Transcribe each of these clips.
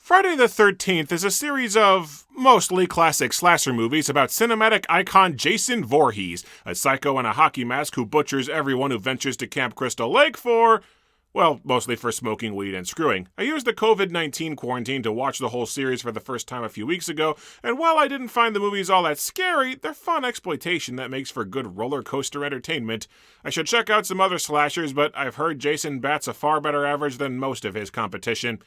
Friday the 13th is a series of mostly classic slasher movies about cinematic icon Jason Voorhees, a psycho in a hockey mask who butchers everyone who ventures to Camp Crystal Lake mostly for smoking weed and screwing. I used the COVID-19 quarantine to watch the whole series for the first time a few weeks ago, and while I didn't find the movies all that scary, they're fun exploitation that makes for good roller coaster entertainment. I should check out some other slashers, but I've heard Jason bats a far better average than most of his competition.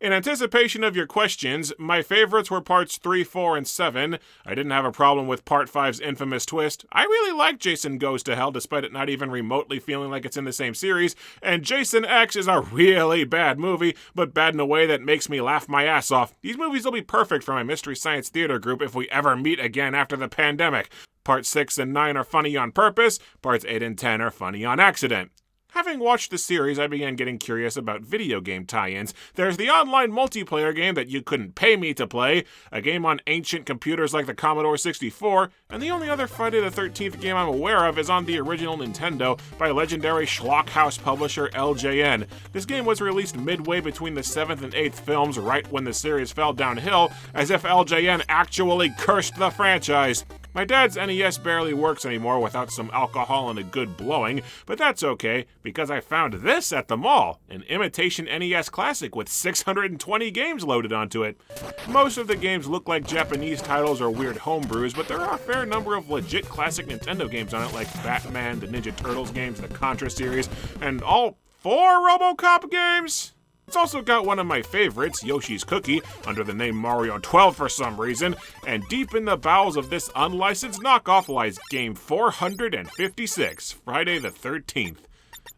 In anticipation of your questions, my favorites were parts 3, 4, and 7. I didn't have a problem with part 5's infamous twist. I really like Jason Goes to Hell despite it not even remotely feeling like it's in the same series, and Jason X is a really bad movie, but bad in a way that makes me laugh my ass off. These movies will be perfect for my Mystery Science Theater group if we ever meet again after the pandemic. Parts 6 and 9 are funny on purpose, parts 8 and 10 are funny on accident. Having watched the series, I began getting curious about video game tie-ins. There's the online multiplayer game that you couldn't pay me to play, a game on ancient computers like the Commodore 64, and the only other Friday the 13th game I'm aware of is on the original Nintendo by legendary Schlockhaus publisher LJN. This game was released midway between the 7th and 8th films, right when the series fell downhill, as if LJN actually cursed the franchise. My dad's NES barely works anymore without some alcohol and a good blowing, but that's okay, because I found this at the mall, an imitation NES classic with 620 games loaded onto it. Most of the games look like Japanese titles or weird homebrews, but there are a fair number of legit classic Nintendo games on it, like Batman, the Ninja Turtles games, the Contra series, and all 4 RoboCop games? It's also got one of my favorites, Yoshi's Cookie, under the name Mario 12 for some reason, and deep in the bowels of this unlicensed knockoff lies game 456, Friday the 13th.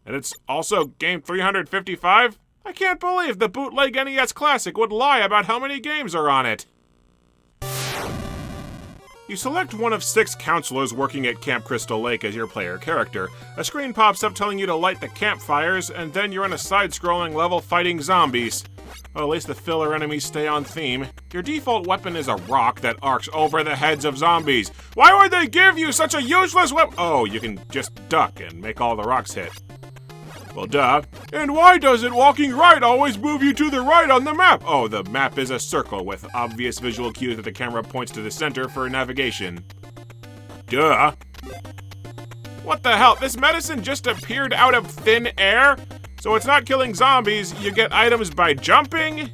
And it's also game 355? I can't believe the bootleg NES Classic would lie about how many games are on it. You select one of 6 counselors working at Camp Crystal Lake as your player character. A screen pops up telling you to light the campfires, and then you're in a side-scrolling level fighting zombies. Well, at least the filler enemies stay on theme. Your default weapon is a rock that arcs over the heads of zombies. Why would they give you such a useless weapon? Oh, you can just duck and make all the rocks hit. Well, duh. And why doesn't walking right always move you to the right on the map? Oh, the map is a circle with obvious visual cues that the camera points to the center for navigation. Duh. What the hell? This medicine just appeared out of thin air? So it's not killing zombies, you get items by jumping?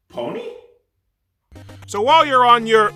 Pony? So while you're on your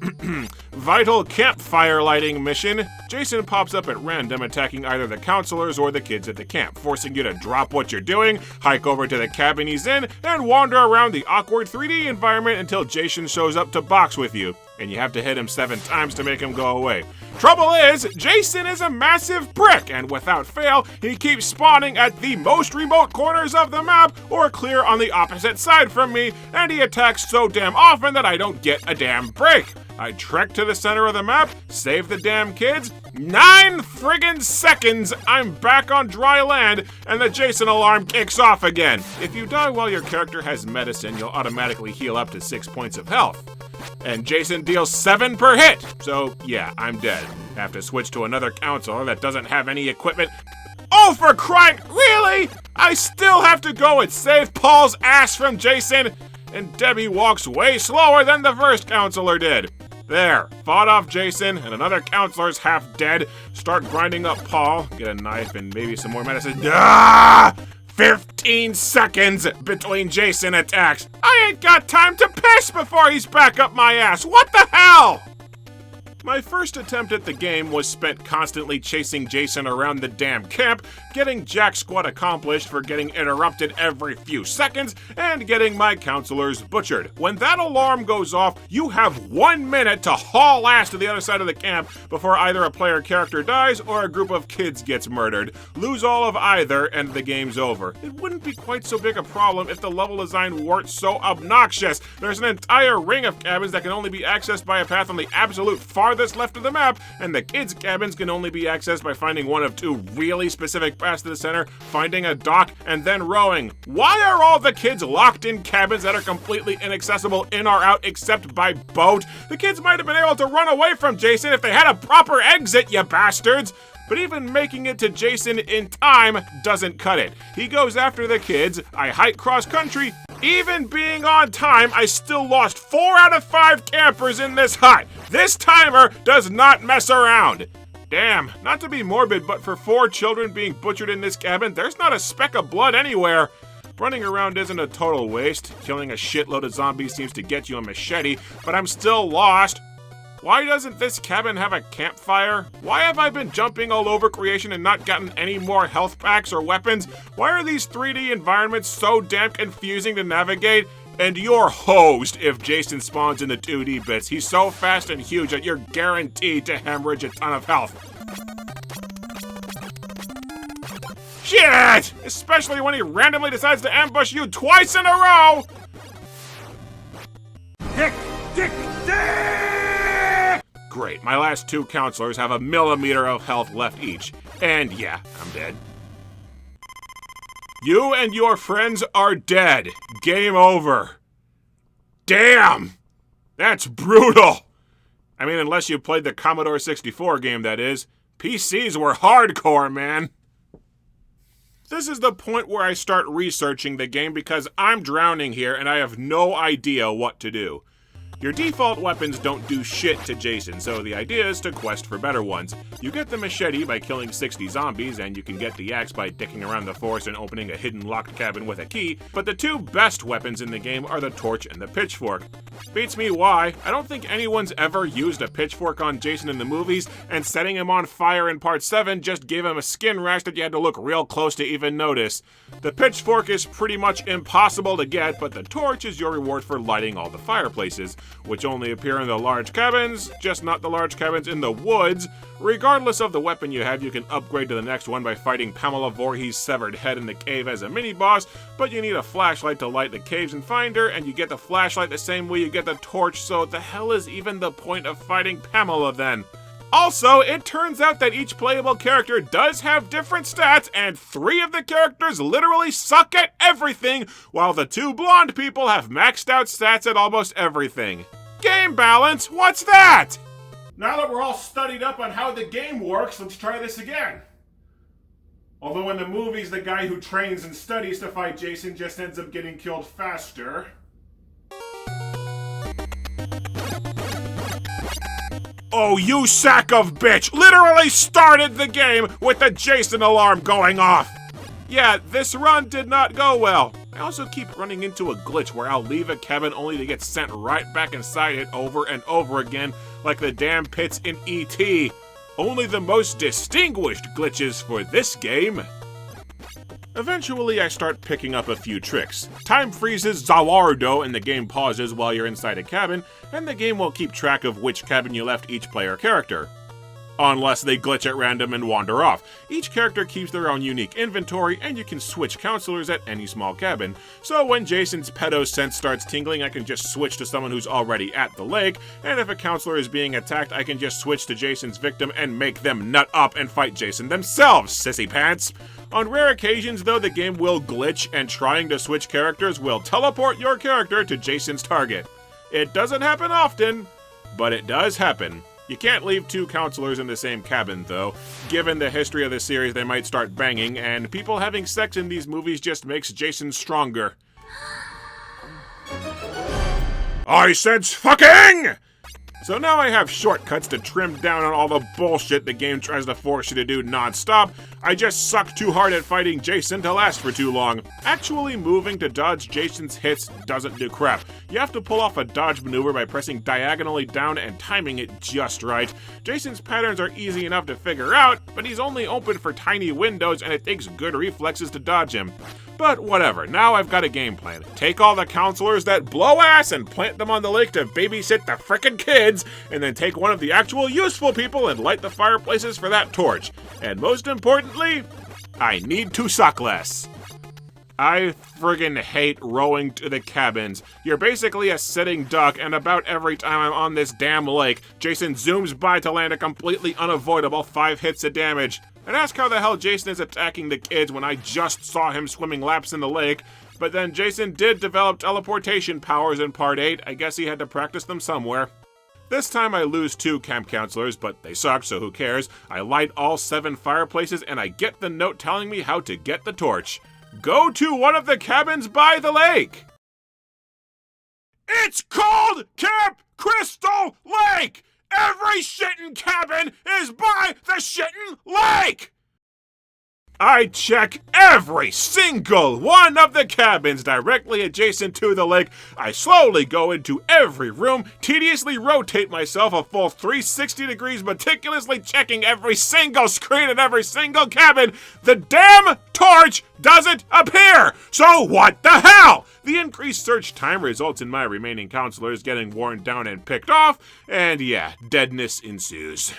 vital campfire lighting mission, Jason pops up at random attacking either the counselors or the kids at the camp, forcing you to drop what you're doing, hike over to the cabin he's in, and wander around the awkward 3D environment until Jason shows up to box with you, and you have to hit him 7 times to make him go away. Trouble is, Jason is a massive prick, and without fail, he keeps spawning at the most remote corners of the map or clear on the opposite side from me, and he attacks so damn often that I don't get a damn break. I trek to the center of the map, save the damn kids, 9 friggin' seconds, I'm back on dry land, and the Jason alarm kicks off again. If you die while your character has medicine, you'll automatically heal up to 6 points of health. And Jason deals 7 per hit, so yeah, I'm dead. Have to switch to another counselor that doesn't have any equipment. Oh, for crying, really? I still have to go and save Paul's ass from Jason? And Debbie walks way slower than the first counselor did. There, fought off Jason, and another counselor's half dead. Start grinding up Paul, get a knife and maybe some more medicine. 15 seconds between Jason attacks. I ain't got time to piss before he's back up my ass. What the hell? My first attempt at the game was spent constantly chasing Jason around the damn camp, getting jack squat accomplished for getting interrupted every few seconds, and getting my counselors butchered. When that alarm goes off, you have 1 minute to haul ass to the other side of the camp before either a player character dies or a group of kids gets murdered. Lose all of either and the game's over. It wouldn't be quite so big a problem if the level design weren't so obnoxious. There's an entire ring of cabins that can only be accessed by a path on the absolute farthest left of the map, and the kids' cabins can only be accessed by finding one of 2 really specific paths to the center, finding a dock, and then rowing. Why are all the kids locked in cabins that are completely inaccessible in or out except by boat? The kids might have been able to run away from Jason if they had a proper exit, you bastards! But even making it to Jason in time doesn't cut it. He goes after the kids, I hike cross country. Even being on time, I still lost 4 out of 5 campers in this hut. This timer does not mess around. Damn, not to be morbid, but for 4 children being butchered in this cabin, there's not a speck of blood anywhere. Running around isn't a total waste. Killing a shitload of zombies seems to get you a machete, but I'm still lost. Why doesn't this cabin have a campfire? Why have I been jumping all over creation and not gotten any more health packs or weapons? Why are these 3D environments so damn confusing to navigate? And you're hosed if Jason spawns in the 2D bits. He's so fast and huge that you're guaranteed to hemorrhage a ton of health. Shit! Especially when he randomly decides to ambush you twice in a row! Dick! Great, my last 2 counselors have a millimeter of health left each. And yeah, I'm dead. You and your friends are dead. Game over. Damn! That's brutal! I mean, unless you played the Commodore 64 game, that is. PCs were hardcore, man. This is the point where I start researching the game because I'm drowning here and I have no idea what to do. Your default weapons don't do shit to Jason, so the idea is to quest for better ones. You get the machete by killing 60 zombies, and you can get the axe by dicking around the forest and opening a hidden locked cabin with a key, but the 2 best weapons in the game are the torch and the pitchfork. Beats me why. I don't think anyone's ever used a pitchfork on Jason in the movies, and setting him on fire in part 7 just gave him a skin rash that you had to look real close to even notice. The pitchfork is pretty much impossible to get, but the torch is your reward for lighting all the fireplaces, which only appear in the large cabins, just not the large cabins in the woods. Regardless of the weapon you have, you can upgrade to the next one by fighting Pamela Voorhees' severed head in the cave as a mini-boss, but you need a flashlight to light the caves and find her, and you get the flashlight the same way you get the torch, so the hell is even the point of fighting Pamela then? Also, it turns out that each playable character does have different stats, and 3 of the characters literally suck at everything, while the 2 blonde people have maxed out stats at almost everything. Game balance? What's that? Now that we're all studied up on how the game works, let's try this again. Although in the movies, the guy who trains and studies to fight Jason just ends up getting killed faster. Oh, you sack of bitch! Literally started the game with the Jason alarm going off! Yeah, this run did not go well. I also keep running into a glitch where I'll leave a cabin only to get sent right back inside it over and over again, like the damn pits in E.T. Only the most distinguished glitches for this game. Eventually, I start picking up a few tricks. Time freezes Zawardo and the game pauses while you're inside a cabin, and the game will keep track of which cabin you left each player character. Unless they glitch at random and wander off. Each character keeps their own unique inventory, and you can switch counselors at any small cabin. So when Jason's pedo sense starts tingling, I can just switch to someone who's already at the lake, and if a counselor is being attacked, I can just switch to Jason's victim and make them nut up and fight Jason themselves, sissy pants. On rare occasions, though, the game will glitch, and trying to switch characters will teleport your character to Jason's target. It doesn't happen often, but it does happen. You can't leave 2 counselors in the same cabin, though. Given the history of the series, they might start banging, and people having sex in these movies just makes Jason stronger. I sense fucking! So now I have shortcuts to trim down on all the bullshit the game tries to force you to do non-stop. I just suck too hard at fighting Jason to last for too long. Actually moving to dodge Jason's hits doesn't do crap. You have to pull off a dodge maneuver by pressing diagonally down and timing it just right. Jason's patterns are easy enough to figure out, but he's only open for tiny windows and it takes good reflexes to dodge him. But whatever, now I've got a game plan. Take all the counselors that blow ass and plant them on the lake to babysit the frickin' kids, and then take one of the actual useful people and light the fireplaces for that torch. And most importantly, I need to suck less. I friggin' hate rowing to the cabins. You're basically a sitting duck, and about every time I'm on this damn lake, Jason zooms by to land a completely unavoidable 5 hits of damage. And ask how the hell Jason is attacking the kids when I just saw him swimming laps in the lake. But then Jason did develop teleportation powers in Part 8. I guess he had to practice them somewhere. This time I lose 2 camp counselors, but they suck, so who cares? I light all 7 fireplaces and I get the note telling me how to get the torch. Go to one of the cabins by the lake! It's called Camp Crystal Lake! Every shittin' cabin is by the shittin' lake! I check every single one of the cabins directly adjacent to the lake. I slowly go into every room, tediously rotate myself a full 360 degrees, meticulously checking every single screen in every single cabin. The damn torch doesn't appear! So what the hell? The increased search time results in my remaining counselors getting worn down and picked off, and yeah, deadness ensues.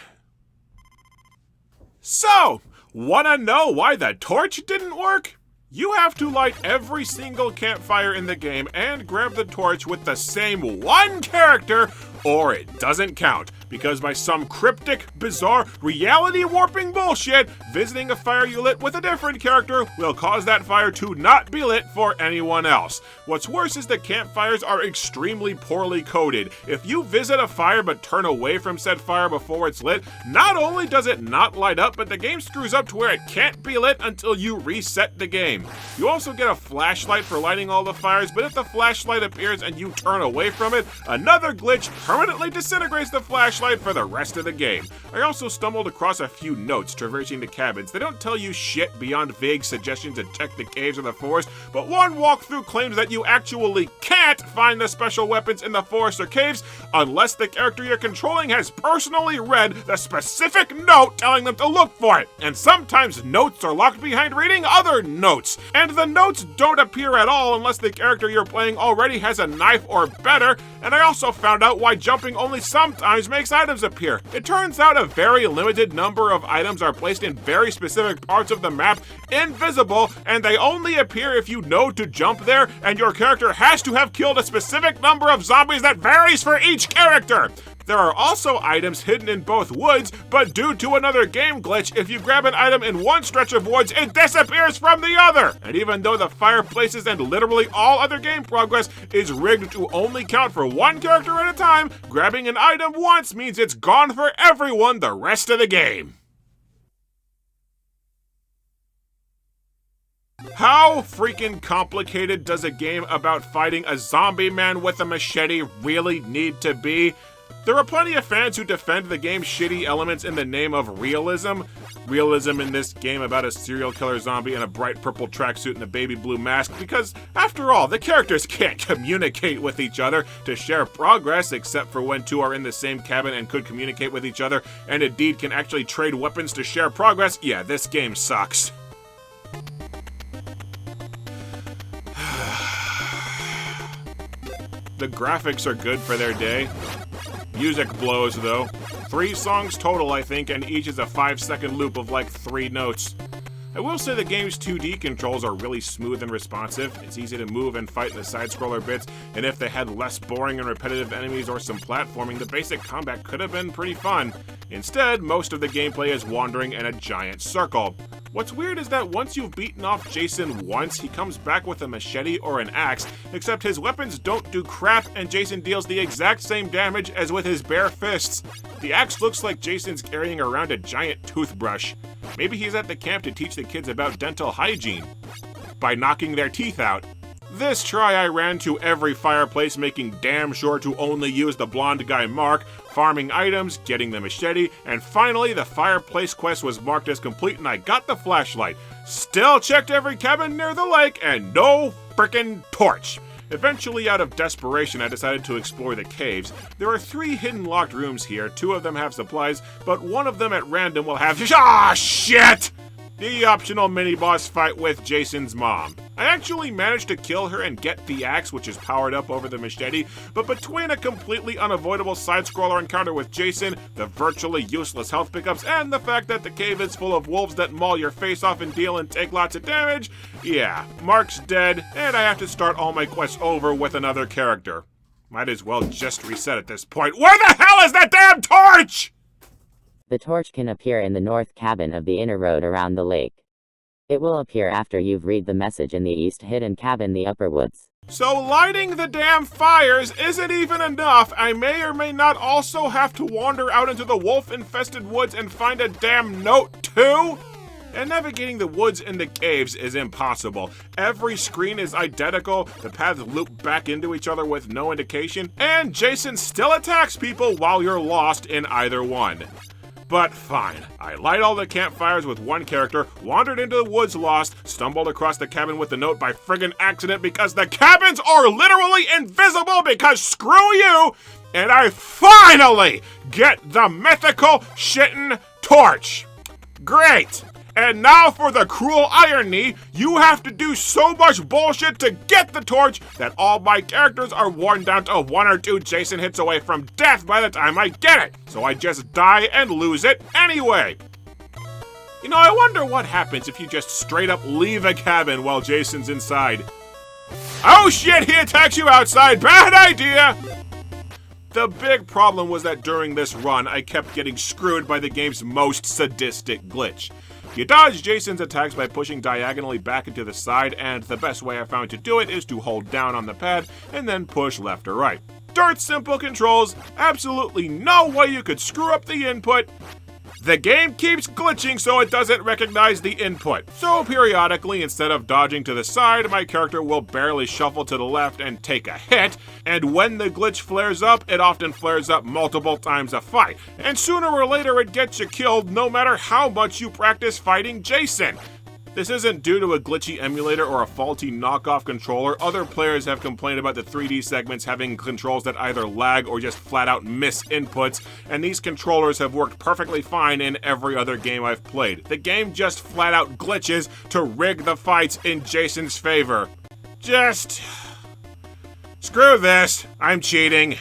So, wanna know why the torch didn't work? You have to light every single campfire in the game and grab the torch with the same one character, or it doesn't count. Because by some cryptic, bizarre, reality-warping bullshit, visiting a fire you lit with a different character will cause that fire to not be lit for anyone else. What's worse is the campfires are extremely poorly coded. If you visit a fire but turn away from said fire before it's lit, not only does it not light up, but the game screws up to where it can't be lit until you reset the game. You also get a flashlight for lighting all the fires, but if the flashlight appears and you turn away from it, another glitch permanently disintegrates the flashlight for the rest of the game. I also stumbled across a few notes traversing the cabins. They don't tell you shit beyond vague suggestions to check the caves or the forest, but one walkthrough claims that you actually can't find the special weapons in the forest or caves unless the character you're controlling has personally read the specific note telling them to look for it. And sometimes notes are locked behind reading other notes. And the notes don't appear at all unless the character you're playing already has a knife or better. And I also found out why jumping only sometimes makes items appear. It turns out a very limited number of items are placed in very specific parts of the map, invisible, and they only appear if you know to jump there, and your character has to have killed a specific number of zombies that varies for each character. There are also items hidden in both woods, but due to another game glitch, if you grab an item in one stretch of woods, it disappears from the other! And even though the fireplaces and literally all other game progress is rigged to only count for one character at a time, grabbing an item once means it's gone for everyone the rest of the game. How freaking complicated does a game about fighting a zombie man with a machete really need to be? There are plenty of fans who defend the game's shitty elements in the name of realism. Realism in this game about a serial killer zombie in a bright purple tracksuit and a baby blue mask, because after all, the characters can't communicate with each other to share progress, except for when 2 are in the same cabin and could communicate with each other, and indeed can actually trade weapons to share progress. Yeah, this game sucks. The graphics are good for their day. Music blows, though. 3 songs total, I think, and each is a 5-second loop of like 3 notes. I will say the game's 2D controls are really smooth and responsive. It's easy to move and fight in the side-scroller bits, and if they had less boring and repetitive enemies or some platforming, the basic combat could have been pretty fun. Instead, most of the gameplay is wandering in a giant circle. What's weird is that once you've beaten off Jason once, he comes back with a machete or an axe, except his weapons don't do crap and Jason deals the exact same damage as with his bare fists. The axe looks like Jason's carrying around a giant toothbrush. Maybe he's at the camp to teach the kids about dental hygiene by knocking their teeth out. This try I ran to every fireplace, making damn sure to only use the blonde guy Mark, farming items, getting the machete, and finally the fireplace quest was marked as complete and I got the flashlight. Still checked every cabin near the lake and no frickin' torch. Eventually, out of desperation, I decided to explore the caves. There are 3 hidden locked rooms here, 2 of them have supplies, but one of them at random will have— ah, shit! The optional mini-boss fight with Jason's mom. I actually managed to kill her and get the axe, which is powered up over the machete, but between a completely unavoidable side-scroller encounter with Jason, the virtually useless health pickups, and the fact that the cave is full of wolves that maul your face off and deal and take lots of damage, yeah, Mark's dead, and I have to start all my quests over with another character. Might as well just reset at this point. Where the hell is that damn torch?! The torch can appear in the north cabin of the inner road around the lake. It will appear after you've read the message in the east hidden cabin, the upper woods. So lighting the damn fires isn't even enough. I may or may not also have to wander out into the wolf-infested woods and find a damn note too? And navigating the woods and the caves is impossible. Every screen is identical, the paths loop back into each other with no indication, and Jason still attacks people while you're lost in either one. But fine, I light all the campfires with one character, wandered into the woods lost, stumbled across the cabin with the note by friggin' accident because the cabins are literally invisible because screw you, and I finally get the mythical shittin' torch. Great! And now for the cruel irony, you have to do so much bullshit to get the torch that all my characters are worn down to 1 or 2 Jason hits away from death by the time I get it. So I just die and lose it anyway. You know, I wonder what happens if you just straight up leave a cabin while Jason's inside. Oh shit, he attacks you outside, bad idea! The big problem was that during this run, I kept getting screwed by the game's most sadistic glitch. You dodge Jason's attacks by pushing diagonally back into the side, and the best way I found to do it is to hold down on the pad and then push left or right. Dirt simple controls, absolutely no way you could screw up the input. The game keeps glitching so it doesn't recognize the input. So periodically, instead of dodging to the side, my character will barely shuffle to the left and take a hit, and when the glitch flares up, it often flares up multiple times a fight. And sooner or later it gets you killed no matter how much you practice fighting Jason. This isn't due to a glitchy emulator or a faulty knockoff controller. Other players have complained about the 3D segments having controls that either lag or just flat out miss inputs, and these controllers have worked perfectly fine in every other game I've played. The game just flat out glitches to rig the fights in Jason's favor. Just... screw this, I'm cheating.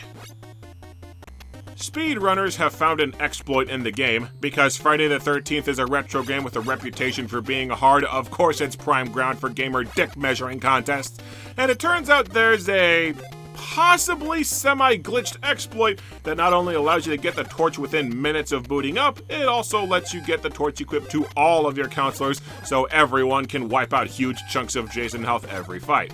Speedrunners have found an exploit in the game. Because Friday the 13th is a retro game with a reputation for being hard, of course it's prime ground for gamer dick measuring contests. And it turns out there's a possibly semi-glitched exploit that not only allows you to get the torch within minutes of booting up, it also lets you get the torch equipped to all of your counselors so everyone can wipe out huge chunks of Jason health every fight.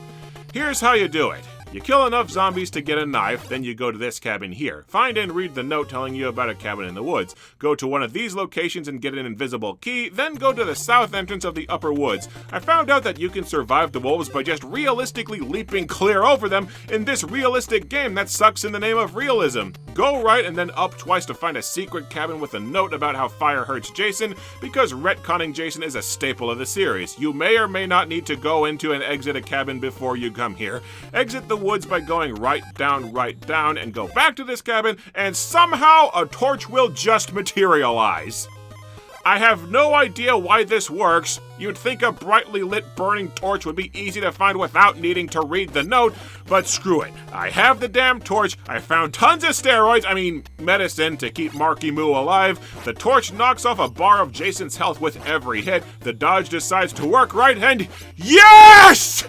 Here's how you do it. You kill enough zombies to get a knife, then you go to this cabin here. Find and read the note telling you about a cabin in the woods. Go to one of these locations and get an invisible key, then go to the south entrance of the upper woods. I found out that you can survive the wolves by just realistically leaping clear over them in this realistic game that sucks in the name of realism. Go right and then up twice to find a secret cabin with a note about how fire hurts Jason, because retconning Jason is a staple of the series. You may or may not need to go into and exit a cabin before you come here. Exit the woods by going right down, and go back to this cabin, and somehow a torch will just materialize. I have no idea why this works. You'd think a brightly lit burning torch would be easy to find without needing to read the note, but screw it. I have the damn torch, I found tons of medicine to keep Marky Moo alive. The torch knocks off a bar of Jason's health with every hit. The dodge decides to work right, and yes!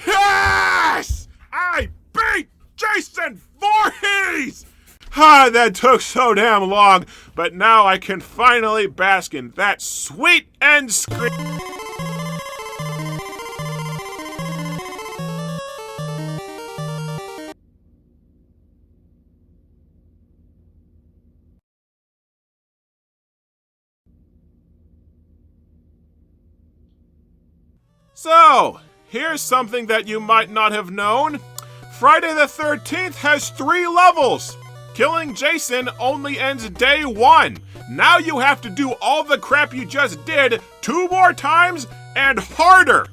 Yes! I beat Jason Voorhees! That took so damn long, but now I can finally bask in that sweet end screen. So, here's something that you might not have known. Friday the 13th has 3 levels. Killing Jason only ends day 1. Now you have to do all the crap you just did 2 more times and harder.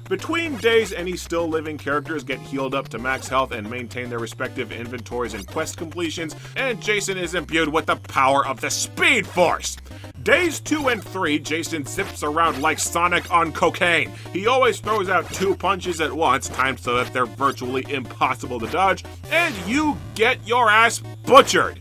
Between days, any still living characters get healed up to max health and maintain their respective inventories and quest completions, and Jason is imbued with the power of the Speed Force. Days 2 and 3, Jason zips around like Sonic on cocaine. He always throws out 2 punches at once, timed so that they're virtually impossible to dodge, and you get your ass butchered.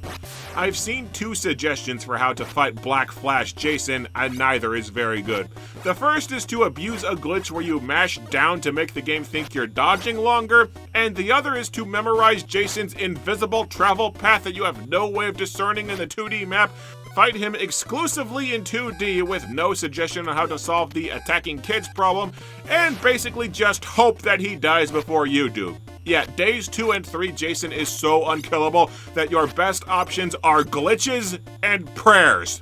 I've seen 2 suggestions for how to fight Black Flash Jason, and neither is very good. The first is to abuse a glitch where you mash down to make the game think you're dodging longer, and the other is to memorize Jason's invisible travel path that you have no way of discerning in the 2D map fight him exclusively in 2D with no suggestion on how to solve the attacking kids problem, and basically just hope that he dies before you do. Yeah, days 2 and 3, Jason is so unkillable that your best options are glitches and prayers.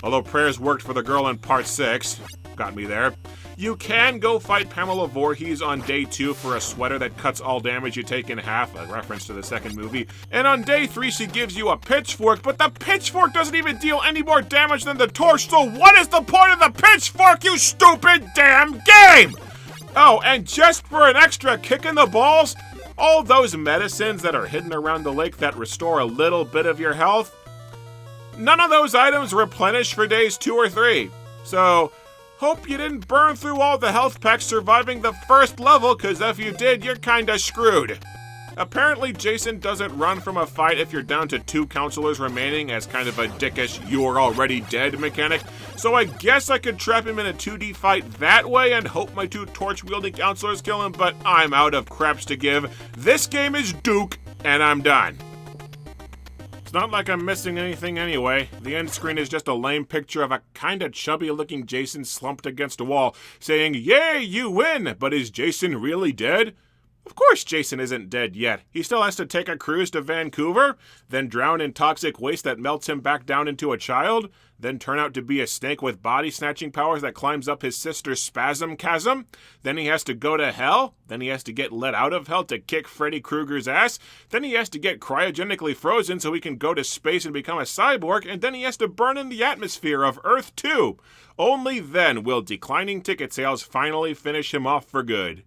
Although prayers worked for the girl in part 6. Got me there. You can go fight Pamela Voorhees on day 2 for a sweater that cuts all damage you take in half, a reference to the second movie. And on day 3 she gives you a pitchfork, but the pitchfork doesn't even deal any more damage than the torch, so what is the point of the pitchfork, you stupid damn game? Oh, and just for an extra kick in the balls, all those medicines that are hidden around the lake that restore a little bit of your health, none of those items replenish for days 2 or 3. So, hope you didn't burn through all the health packs surviving the first level, cause if you did, you're kinda screwed. Apparently, Jason doesn't run from a fight if you're down to 2 counselors remaining as kind of a dickish "you're already dead" mechanic, so I guess I could trap him in a 2D fight that way and hope my 2 torch-wielding counselors kill him, but I'm out of craps to give. This game is Duke, and I'm done. It's not like I'm missing anything anyway. The end screen is just a lame picture of a kinda chubby-looking Jason slumped against a wall, saying, "Yay, you win!" But is Jason really dead? Of course Jason isn't dead yet. He still has to take a cruise to Vancouver, then drown in toxic waste that melts him back down into a child, then turn out to be a snake with body-snatching powers that climbs up his sister's spasm chasm, then he has to go to hell, then he has to get let out of hell to kick Freddy Krueger's ass, then he has to get cryogenically frozen so he can go to space and become a cyborg, and then he has to burn in the atmosphere of Earth 2. Only then will declining ticket sales finally finish him off for good.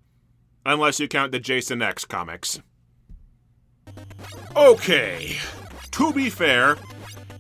Unless you count the Jason X comics. Okay, to be fair,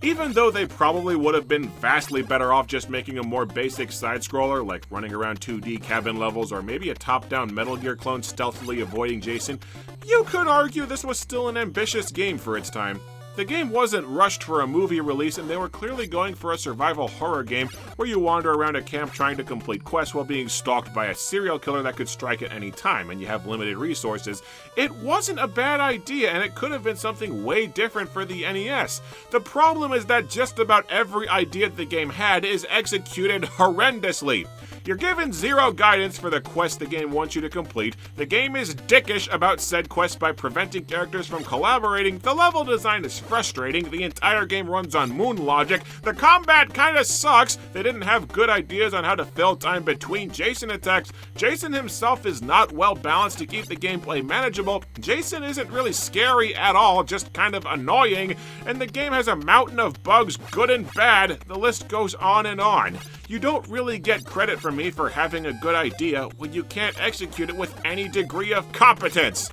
even though they probably would have been vastly better off just making a more basic side-scroller, like running around 2D cabin levels or maybe a top-down Metal Gear clone stealthily avoiding Jason, you could argue this was still an ambitious game for its time. The game wasn't rushed for a movie release, and they were clearly going for a survival horror game where you wander around a camp trying to complete quests while being stalked by a serial killer that could strike at any time, and you have limited resources. It wasn't a bad idea, and it could have been something way different for the NES. The problem is that just about every idea the game had is executed horrendously. You're given zero guidance for the quest the game wants you to complete. The game is dickish about said quests by preventing characters from collaborating. The level design is frustrating. The entire game runs on moon logic. The combat kinda sucks. They didn't have good ideas on how to fill time between Jason attacks. Jason himself is not well balanced to keep the gameplay manageable. Jason isn't really scary at all, just kind of annoying. And the game has a mountain of bugs, good and bad. The list goes on and on. You don't really get credit from me for having a good idea when you can't execute it with any degree of competence.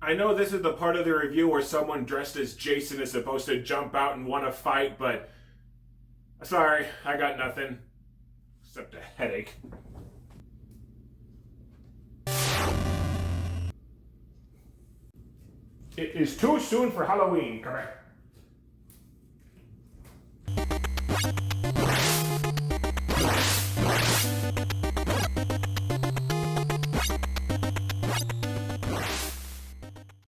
I know this is the part of the review where someone dressed as Jason is supposed to jump out and want to fight, but sorry, I got nothing. Except a headache. It is too soon for Halloween, correct?